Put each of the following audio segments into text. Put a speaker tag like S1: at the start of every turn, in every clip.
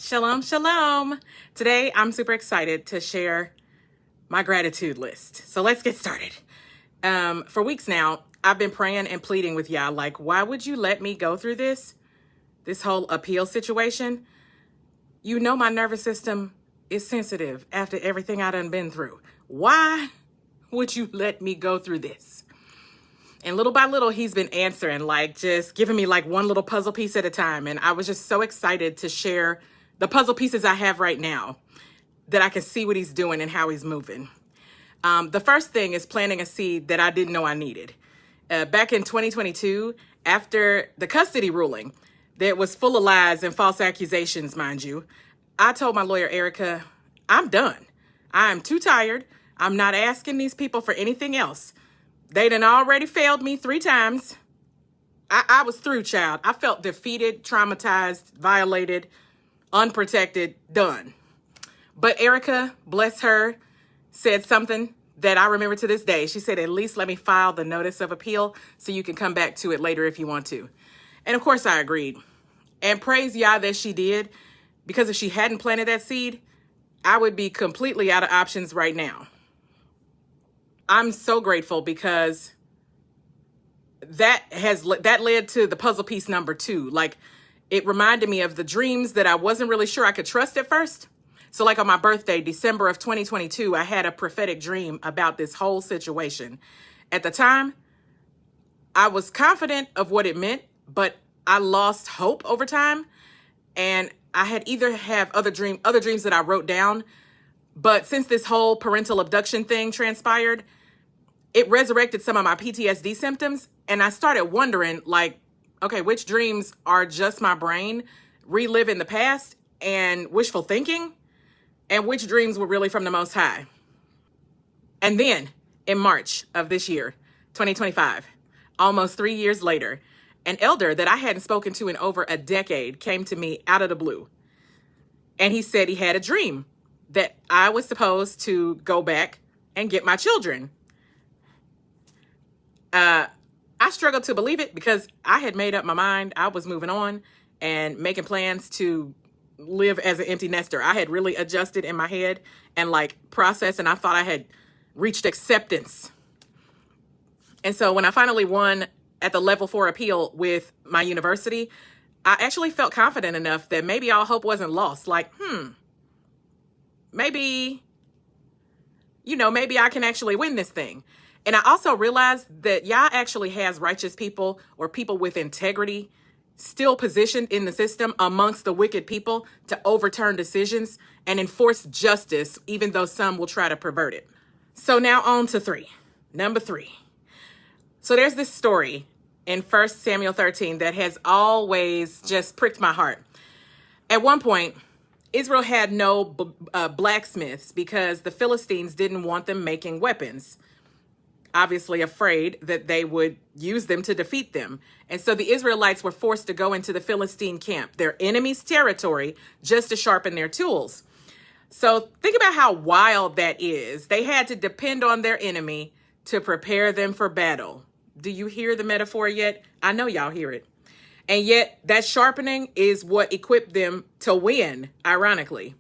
S1: Shalom, shalom. Today, I'm super excited to share my gratitude list. So let's get started. For weeks now, I've been praying and pleading with y'all, like, why would you let me go through this whole appeal situation? You know my nervous system is sensitive after everything I done been through. Why would you let me go through this? And little by little, he's been answering, like just giving me like one little puzzle piece at a time. And I was just so excited to share the puzzle pieces I have right now that I can see what he's doing and how he's moving. The first thing is planting a seed that I didn't know I needed. Back in 2022, after the custody ruling that was full of lies and false accusations, mind you, I told my lawyer, Erica, I'm done. I'm too tired. I'm not asking these people for anything else. They done already failed me 3 times. I was through, child. I felt defeated, traumatized, violated, unprotected, done. But Erica, bless her, said something that I remember to this day. She said, at least let me file the notice of appeal so you can come back to it later if you want to. And of course I agreed. And praise Yah that she did, because if she hadn't planted that seed, I would be completely out of options right now. I'm so grateful because that led to the puzzle piece number 2. Like, it reminded me of the dreams that I wasn't really sure I could trust at first. So like on my birthday, December of 2022, I had a prophetic dream about this whole situation. At the time, I was confident of what it meant, but I lost hope over time. And I had either have other dreams that I wrote down. But since this whole parental abduction thing transpired, it resurrected some of my PTSD symptoms. And I started wondering, like, okay, which dreams are just my brain reliving the past and wishful thinking, and which dreams were really from the Most High? And then in March of this year, 2025, almost 3 years later, an elder that I hadn't spoken to in over a decade came to me out of the blue. And he said he had a dream that I was supposed to go back and get my children. I struggled to believe it because I had made up my mind. I was moving on and making plans to live as an empty nester. I had really adjusted in my head and like processed, and I thought I had reached acceptance. And so when I finally won at the level 4 appeal with my university, I actually felt confident enough that maybe all hope wasn't lost. Like, maybe I can actually win this thing. And I also realized that Yah actually has righteous people or people with integrity still positioned in the system amongst the wicked people to overturn decisions and enforce justice, even though some will try to pervert it. So now on to 3. Number 3. So there's this story in 1 Samuel 13 that has always just pricked my heart. At one point, Israel had no blacksmiths because the Philistines didn't want them making weapons, obviously afraid that they would use them to defeat them. And so the Israelites were forced to go into the Philistine camp, their enemy's territory, just to sharpen their tools. So think about how wild that is. They had to depend on their enemy to prepare them for battle. Do you hear the metaphor yet? I know y'all hear it. And yet that sharpening is what equipped them to win, ironically.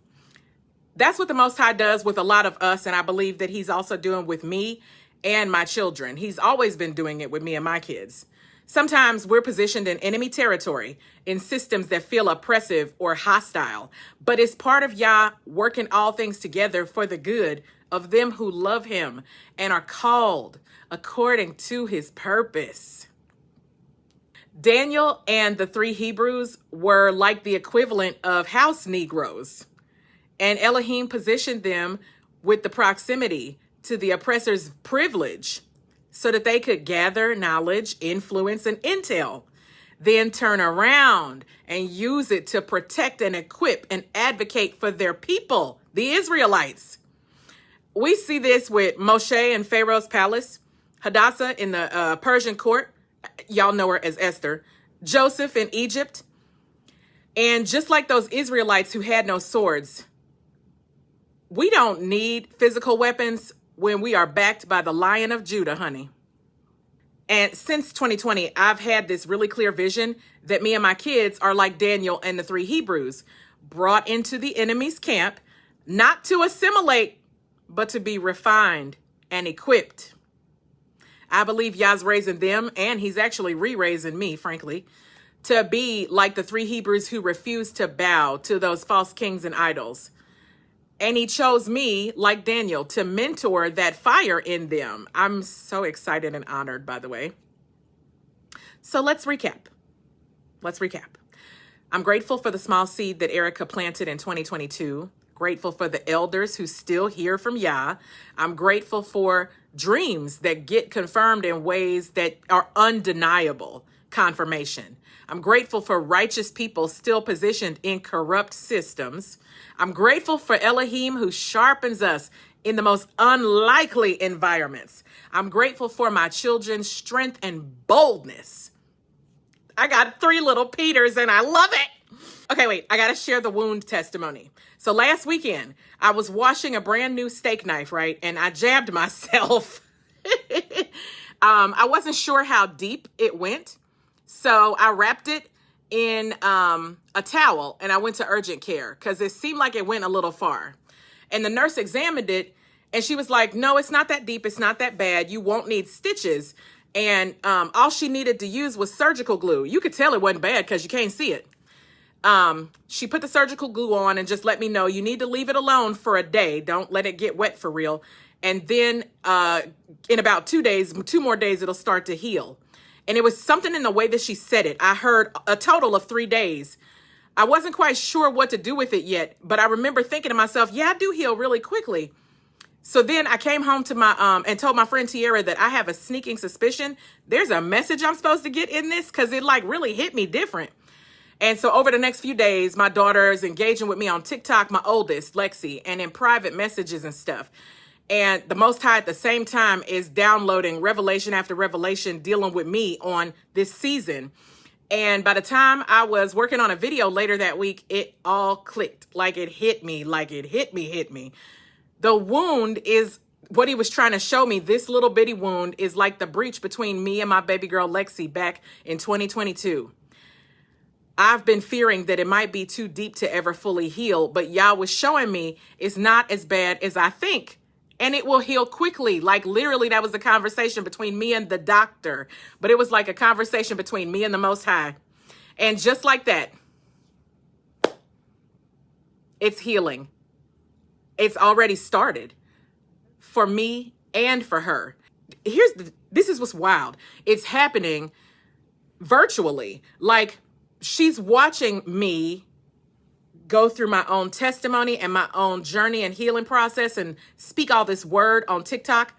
S1: That's what the Most High does with a lot of us, and I believe that he's also doing with me and my children. He's always been doing it with me and my kids. Sometimes we're positioned in enemy territory, in systems that feel oppressive or hostile, but it's part of Yah working all things together for the good of them who love him and are called according to his purpose. Daniel and the 3 Hebrews were like the equivalent of house Negroes, and Elohim positioned them with the proximity to the oppressor's privilege so that they could gather knowledge, influence, and intel, then turn around and use it to protect and equip and advocate for their people, the Israelites. We see this with Moshe in Pharaoh's palace, Hadassah in the Persian court, y'all know her as Esther, Joseph in Egypt, and just like those Israelites who had no swords, we don't need physical weapons when we are backed by the Lion of Judah, honey. And since 2020, I've had this really clear vision that me and my kids are like Daniel and the 3 Hebrews, brought into the enemy's camp, not to assimilate, but to be refined and equipped. I believe Yah's raising them, and he's actually re-raising me, frankly, to be like the 3 Hebrews who refused to bow to those false kings and idols. And he chose me, like Daniel, to mentor that fire in them. I'm so excited and honored, by the way. So let's recap. I'm grateful for the small seed that Erica planted in 2022. Grateful for the elders who still hear from Yah. I'm grateful for dreams that get confirmed in ways that are undeniable confirmation. I'm grateful for righteous people still positioned in corrupt systems. I'm grateful for Elohim who sharpens us in the most unlikely environments. I'm grateful for my children's strength and boldness. I got 3 little Peters and I love it. Okay, wait, I got to share the wound testimony. So last weekend, I was washing a brand new steak knife, right? And I jabbed myself. I wasn't sure how deep it went. So I wrapped it in a towel and I went to urgent care because it seemed like it went a little far. And the nurse examined it and she was like, no, it's not that deep. It's not that bad. You won't need stitches. And all she needed to use was surgical glue. You could tell it wasn't bad because you can't see it. She put the surgical glue on and just let me know you need to leave it alone for a day. Don't let it get wet for real. And then in about 2 days, 2 more days, it'll start to heal. And it was something in the way that she said it. I heard a total of 3 days. I wasn't quite sure what to do with it yet, but I remember thinking to myself, yeah, I do heal really quickly. So then I came home to my and told my friend Tiara that I have a sneaking suspicion there's a message I'm supposed to get in this because it like really hit me different. And so over the next few days, my daughter is engaging with me on TikTok, my oldest, Lexi, and in private messages and stuff. And the Most High at the same time is downloading revelation after revelation, dealing with me on this season. And by the time I was working on a video later that week, it all clicked. Like it hit me, hit me. The wound is what he was trying to show me. This little bitty wound is like the breach between me and my baby girl, Lexi, back in 2022. I've been fearing that it might be too deep to ever fully heal, but Yah was showing me it's not as bad as I think. And it will heal quickly. Like literally that was a conversation between me and the doctor, but it was like a conversation between me and the Most High. And just like that, it's healing. It's already started for me and for her. This is what's wild. It's happening virtually. Like she's watching me go through my own testimony and my own journey and healing process and speak all this word on TikTok.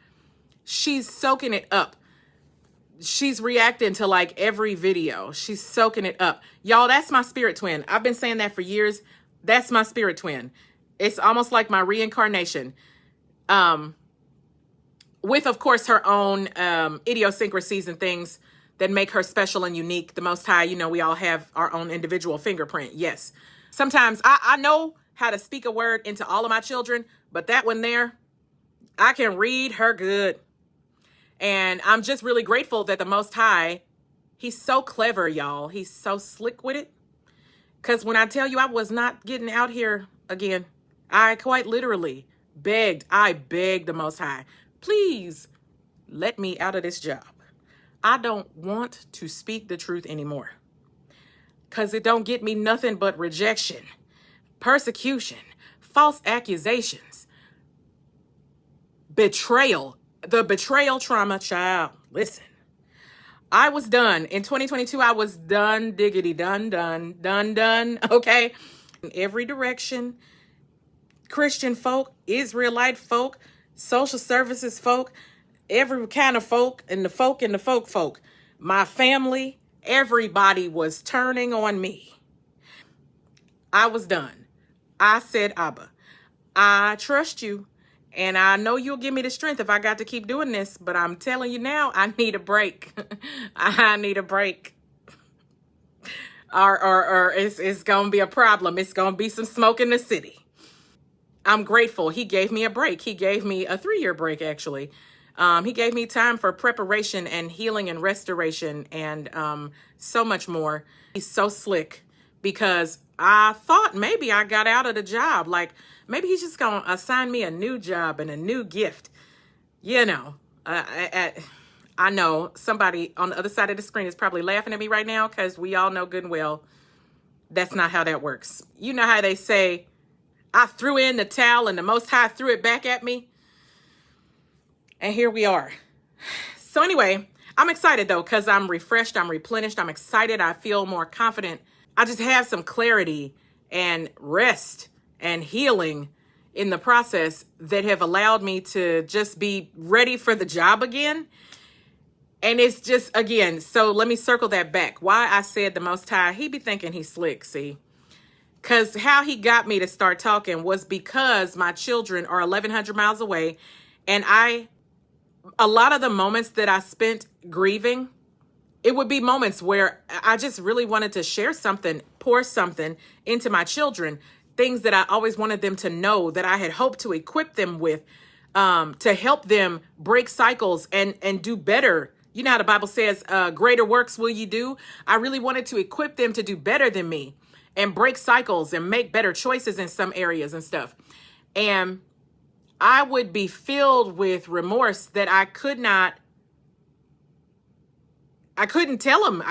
S1: She's soaking it up. She's reacting to like every video. She's soaking it up. Y'all, that's my spirit twin. I've been saying that for years. That's my spirit twin. It's almost like my reincarnation. With, of course, her own idiosyncrasies and things that make her special and unique. The Most High, you know, we all have our own individual fingerprint. Yes. Sometimes I know how to speak a word into all of my children, but that one there, I can read her good. And I'm just really grateful that the Most High, he's so clever, y'all. He's so slick with it. Because when I tell you I was not getting out here again, I quite literally begged the Most High, please let me out of this job. I don't want to speak the truth anymore. Because it don't get me nothing but rejection, persecution, false accusations, betrayal, the betrayal trauma, child. Listen, I was done. In 2022, I was done, diggity, done, okay? In every direction, Christian folk, Israelite folk, social services folk, every kind of folk, and the folk, my family, everybody was turning on me. I was done. I said, Abba, I trust you. And I know you'll give me the strength if I got to keep doing this. But I'm telling you now, I need a break. I need a break. Or it's going to be a problem. It's going to be some smoke in the city. I'm grateful. He gave me a break. He gave me a 3-year break, actually. He gave me time for preparation and healing and restoration and so much more. He's so slick because I thought maybe I got out of the job. Like maybe he's just going to assign me a new job and a new gift. You know, I know somebody on the other side of the screen is probably laughing at me right now because we all know good and well that's not how that works. You know how they say, I threw in the towel and the Most High threw it back at me? And here we are. So anyway, I'm excited though because I'm refreshed, I'm replenished, I'm excited, I feel more confident. I just have some clarity and rest and healing in the process that have allowed me to just be ready for the job again. And it's just, again, so let me circle that back. Why I said the Most High, he be thinking he's slick, see? Because how he got me to start talking was because my children are 1,100 miles away. And a lot of the moments that I spent grieving, it would be moments where I just really wanted to share something, pour something into my children, things that I always wanted them to know, that I had hoped to equip them with, to help them break cycles and do better. You know how the Bible says, greater works will you do? I really wanted to equip them to do better than me and break cycles and make better choices in some areas and stuff. And I would be filled with remorse that I couldn't tell them.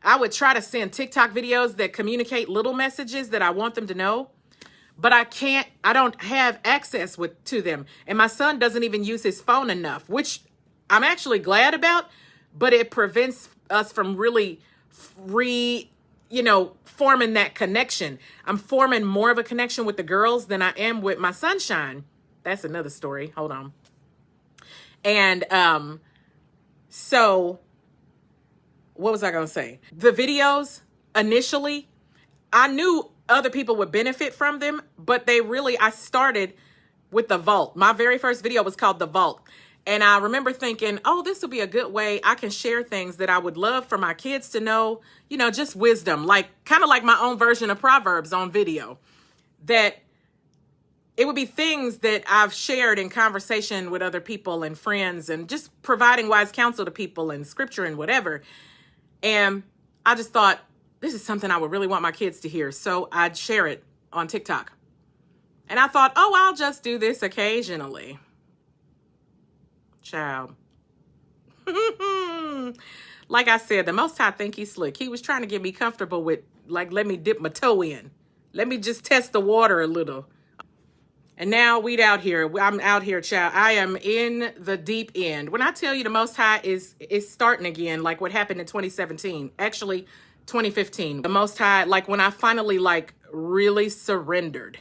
S1: I would try to send TikTok videos that communicate little messages that I want them to know, but I don't have access to them. And my son doesn't even use his phone enough, which I'm actually glad about, but it prevents us from really forming that connection. I'm forming more of a connection with the girls than I am with my sunshine. That's another story. Hold on. And so what was I going to say? The videos, initially, I knew other people would benefit from them, but I started with the vault. My very first video was called The Vault. And I remember thinking, oh, this will be a good way I can share things that I would love for my kids to know, just wisdom, kind of like my own version of Proverbs on video, that it would be things that I've shared in conversation with other people and friends and just providing wise counsel to people and scripture and whatever. And I just thought, this is something I would really want my kids to hear. So I'd share it on TikTok. And I thought, oh, I'll just do this occasionally. Child. Like I said, the Most High think he's slick. He was trying to get me comfortable with, let me dip my toe in. Let me just test the water a little. And now I'm out here, child. I am in the deep end. When I tell you the Most High is starting again, like what happened in 2017, actually 2015. The Most High, when I finally really surrendered,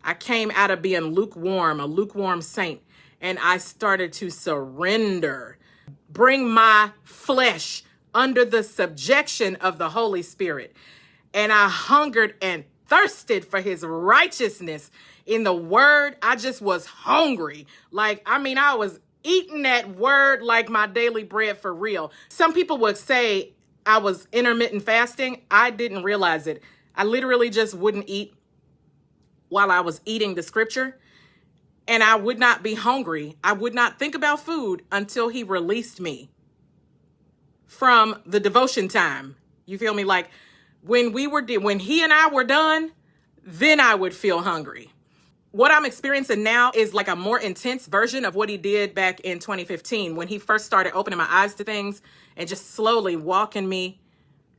S1: I came out of being lukewarm, a lukewarm saint, and I started to surrender, bring my flesh under the subjection of the Holy Spirit. And I hungered and thirsted for his righteousness in the word. I just was hungry. I was eating that word like my daily bread for real. Some people would say I was intermittent fasting. I didn't realize it. I literally just wouldn't eat while I was eating the scripture. And I would not be hungry. I would not think about food until he released me from the devotion time. You feel me? When he and I were done, then I would feel hungry. What I'm experiencing now is a more intense version of what he did back in 2015 when he first started opening my eyes to things and just slowly walking me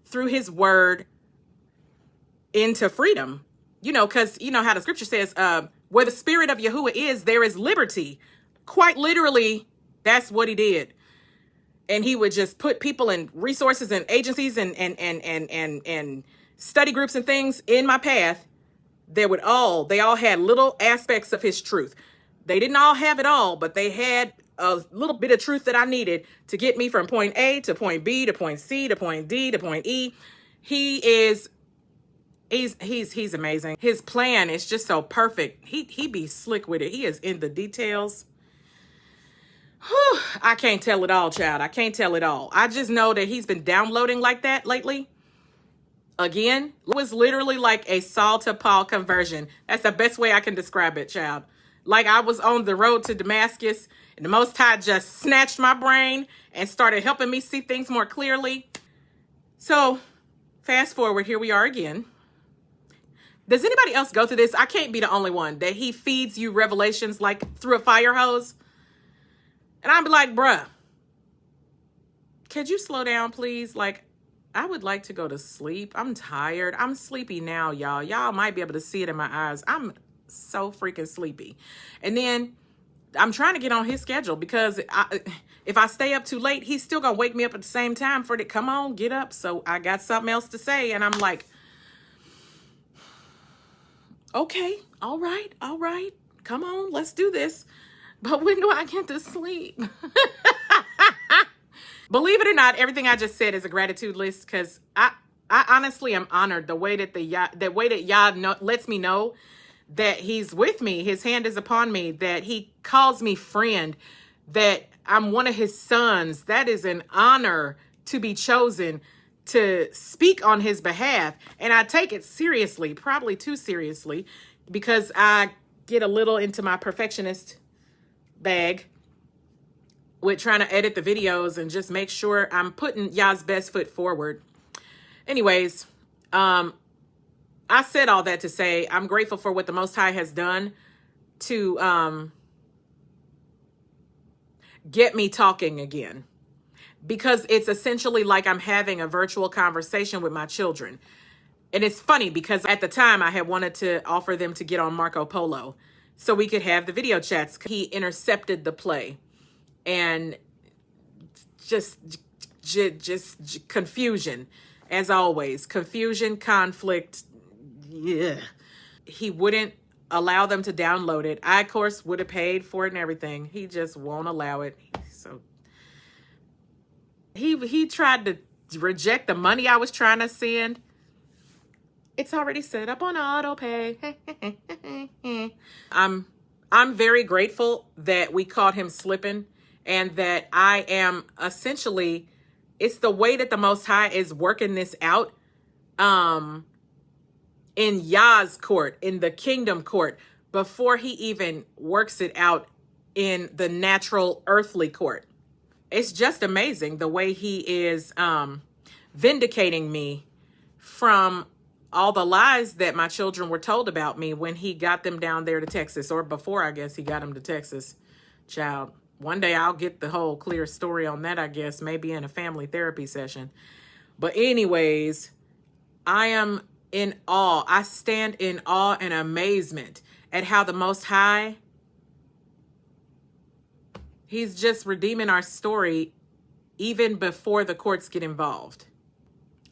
S1: through his word into freedom. Because how the scripture says, where the spirit of Yahuwah is, there is liberty. Quite literally, that's what he did. And he would just put people and resources and agencies and study groups and things in my path. They all had little aspects of his truth. They didn't all have it all, but they had a little bit of truth that I needed to get me from point A to point B to point C to point D to point E. He's amazing. His plan is just so perfect. He be slick with it. He is in the details. Whew, I can't tell it all, child. I can't tell it all. I just know that he's been downloading like that lately. Again, it was literally like a Saul to Paul conversion. That's the best way I can describe it, child. I was on the road to Damascus, and the Most High just snatched my brain and started helping me see things more clearly. So, fast forward, here we are again. Does anybody else go through this? I can't be the only one that he feeds you revelations like through a fire hose. And I'd be like, bruh, could you slow down, please? Like, I would like to go to sleep. I'm tired. I'm sleepy now, y'all. Y'all might be able to see it in my eyes. I'm so freaking sleepy. And then I'm trying to get on his schedule because if I stay up too late, he's still going to wake me up at the same time for it. Come on, get up. So I got something else to say. And I'm like, okay, all right. Come on, let's do this. But when do I get to sleep? Believe it or not, everything I just said is a gratitude list because I honestly am honored the way that Yah lets me know that he's with me. His hand is upon me, that he calls me friend, that I'm one of his sons. That is an honor to be chosen to speak on his behalf. And I take it seriously, probably too seriously, because I get a little into my perfectionist bag with trying to edit the videos and just make sure I'm putting Yah's best foot forward. Anyways, I said all that to say I'm grateful for what the Most High has done to get me talking again. Because it's essentially like I'm having a virtual conversation with my children. And it's funny because at the time I had wanted to offer them to get on Marco Polo so we could have the video chats. He intercepted the play. And just confusion, as always. Confusion, conflict. Yeah. He wouldn't allow them to download it. I, of course, would have paid for it and everything. He just won't allow it. So he tried to reject the money I was trying to send. It's already set up on auto pay. I'm very grateful that we caught him slipping. And that I am essentially, it's the way that the Most High is working this out in Yah's court, in the kingdom court, before he even works it out in the natural earthly court. It's just amazing the way he is vindicating me from all the lies that my children were told about me when he got them down there to Texas, or before, I guess, he got them to Texas. Child. One day I'll get the whole clear story on that, I guess, maybe in a family therapy session. But anyways, I am in awe. I stand in awe and amazement at how the Most High, he's just redeeming our story even before the courts get involved.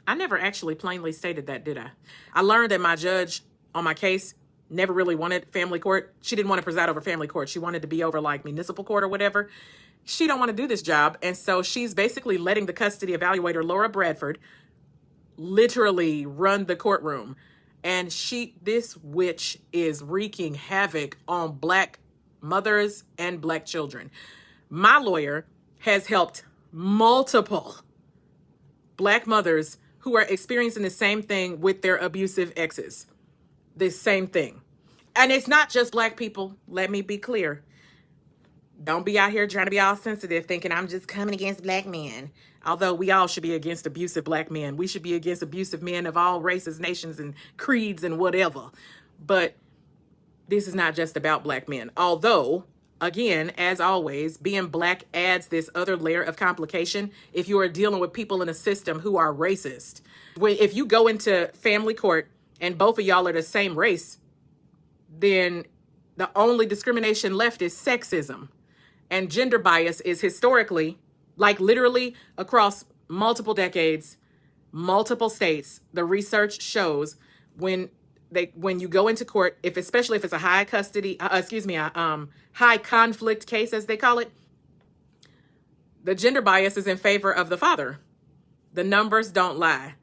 S1: I never actually plainly stated that, did I? I learned that my judge on my case never really wanted family court. She didn't want to preside over family court. She wanted to be over like municipal court or whatever. She don't want to do this job. And so she's basically letting the custody evaluator, Laura Bradford, literally run the courtroom. And this witch is wreaking havoc on Black mothers and Black children. My lawyer has helped multiple Black mothers who are experiencing the same thing with their abusive exes. This same thing. And it's not just Black people. Let me be clear. Don't be out here trying to be all sensitive thinking I'm just coming against Black men. Although we all should be against abusive Black men. We should be against abusive men of all races, nations, and creeds and whatever. But this is not just about Black men. Although, again, as always, being Black adds this other layer of complication if you are dealing with people in a system who are racist. If you go into family court and both of y'all are the same race, then the only discrimination left is sexism. And gender bias is historically, like literally across multiple decades, multiple states, the research shows when you go into court, especially if it's a high conflict case, as they call it, the gender bias is in favor of the father. The numbers don't lie.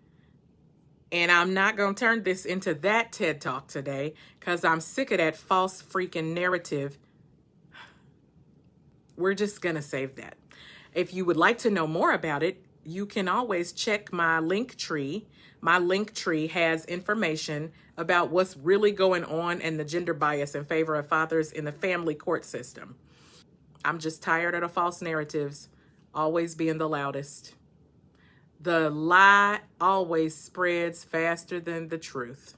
S1: And I'm not going to turn this into that TED Talk today because I'm sick of that false freaking narrative. We're just going to save that. If you would like to know more about it, you can always check my link tree. My link tree has information about what's really going on and the gender bias in favor of fathers in the family court system. I'm just tired of the false narratives always being the loudest. The lie always spreads faster than the truth.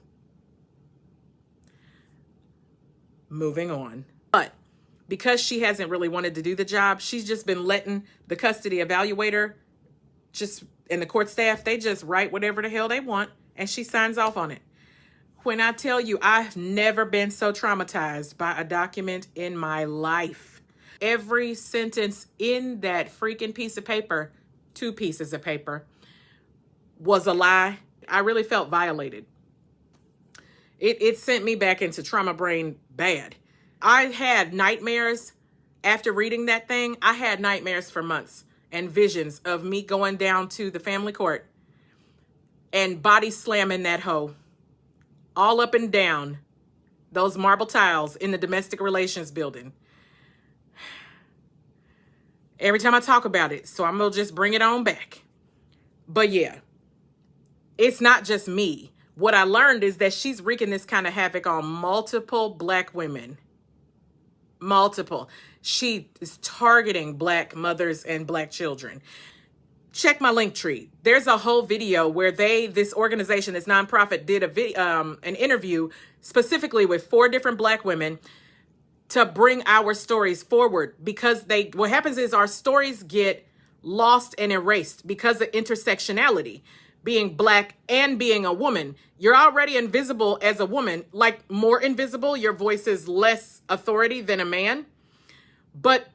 S1: Moving on. But because she hasn't really wanted to do the job, she's just been letting the custody evaluator just and the court staff, they just write whatever the hell they want and she signs off on it. When I tell you, I've never been so traumatized by a document in my life. Every sentence in that freaking piece of paper, 2 pieces of paper, was a lie. I really felt violated. It sent me back into trauma brain bad. I had nightmares after reading that thing. I had nightmares for months and visions of me going down to the family court and body slamming that hoe all up and down those marble tiles in the domestic relations building. Every time I talk about it, so I'm going to just bring it on back. But yeah, it's not just me. What I learned is that she's wreaking this kind of havoc on multiple Black women. Multiple. She is targeting Black mothers and Black children. Check my link tree. There's a whole video where this organization, this nonprofit, did an interview specifically with 4 different Black women to bring our stories forward, because what happens is our stories get lost and erased because of intersectionality. Being Black and being a woman, you're already invisible as a woman, like more invisible. Your voice is less authority than a man. But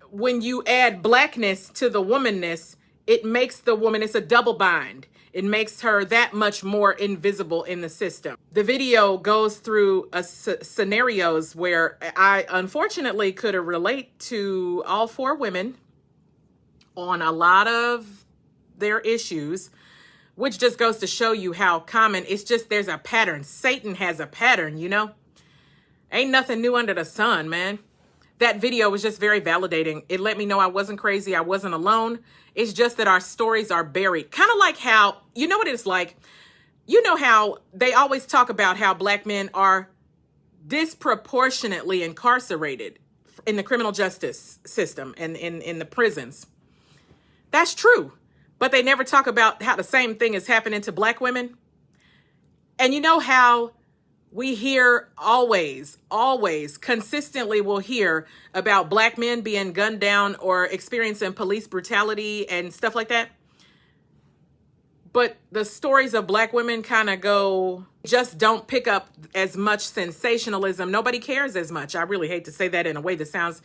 S1: when you add Blackness to the womanness, it makes the woman, it's a double bind. It makes her that much more invisible in the system. The video goes through scenarios where I unfortunately could relate to all 4 women on a lot of their issues, which just goes to show you how common. It's just there's a pattern. Satan has a pattern, you know? Ain't nothing new under the sun, man. That video was just very validating. It let me know I wasn't crazy. I wasn't alone. It's just that our stories are buried. Kind of like how, you know what it's like? You know how they always talk about how Black men are disproportionately incarcerated in the criminal justice system and in the prisons. That's true. But they never talk about how the same thing is happening to Black women. And you know how we hear always, consistently will hear about Black men being gunned down or experiencing police brutality and stuff like that. But the stories of Black women kind of just don't pick up as much sensationalism. Nobody cares as much. I really hate to say that in a way that sounds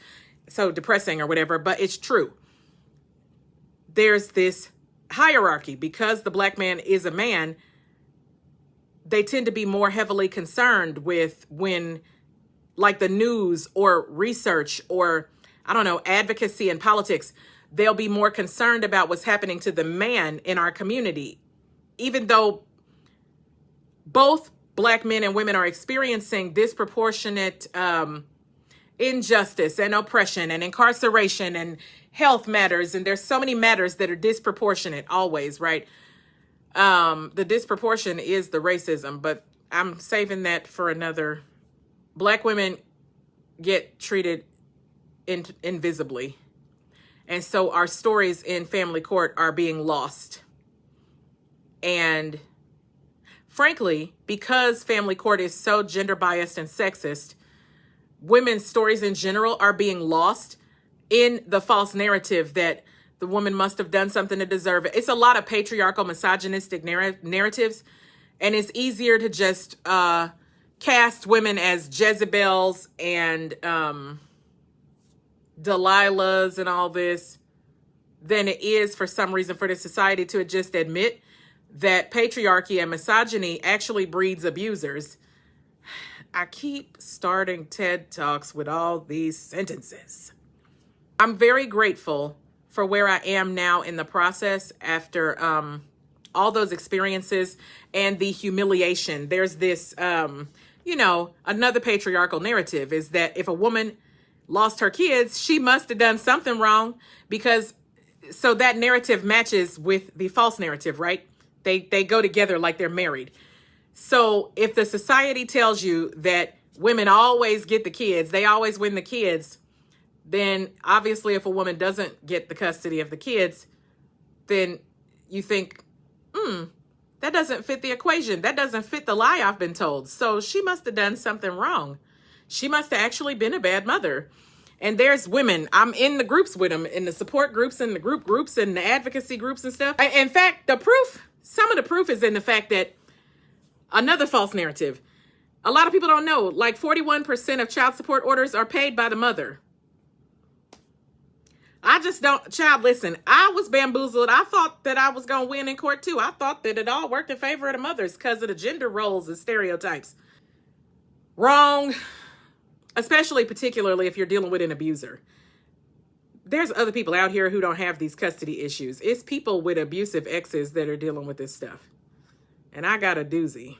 S1: so depressing or whatever, but it's true. There's this hierarchy. Because the Black man is a man, they tend to be more heavily concerned with when, like the news or research or, I don't know, advocacy and politics, they'll be more concerned about what's happening to the man in our community. Even though both Black men and women are experiencing disproportionate injustice and oppression and incarceration and health matters. And there's so many matters that are disproportionate always, right? The disproportion is the racism, but I'm saving that for another. Black women get treated invisibly. And so our stories in family court are being lost. And frankly, because family court is so gender biased and sexist, women's stories in general are being lost in the false narrative that the woman must have done something to deserve it. It's a lot of patriarchal, misogynistic narratives. And it's easier to just cast women as Jezebels and Delilahs and all this than it is for some reason for the society to just admit that patriarchy and misogyny actually breeds abusers. I keep starting TED Talks with all these sentences. I'm very grateful for where I am now in the process after all those experiences and the humiliation. There's this, another patriarchal narrative is that if a woman lost her kids, she must have done something wrong so that narrative matches with the false narrative, right? They go together like they're married. So if the society tells you that women always get the kids, they always win the kids, then obviously if a woman doesn't get the custody of the kids, then you think, that doesn't fit the equation. That doesn't fit the lie I've been told. So she must have done something wrong. she must have actually been a bad mother. And there's women, I'm in the groups with them, in the support groups and the groups and the advocacy groups and stuff. In fact, some of the proof is in the fact that another false narrative. A lot of people don't know, like 41% of child support orders are paid by the mother. I just don't, child, listen, I was bamboozled. I thought that I was going to win in court too. I thought that it all worked in favor of the mothers because of the gender roles and stereotypes. Wrong. Especially, particularly if you're dealing with an abuser. There's other people out here who don't have these custody issues. It's people with abusive exes that are dealing with this stuff. And I got a doozy.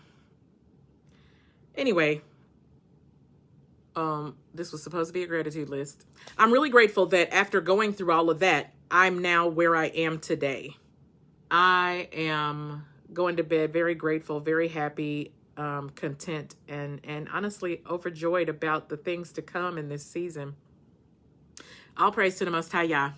S1: Anyway, this was supposed to be a gratitude list. I'm really grateful that after going through all of that, I'm now where I am today. I am going to bed very grateful, very happy, content, and honestly overjoyed about the things to come in this season. All praise to the Most High Yah.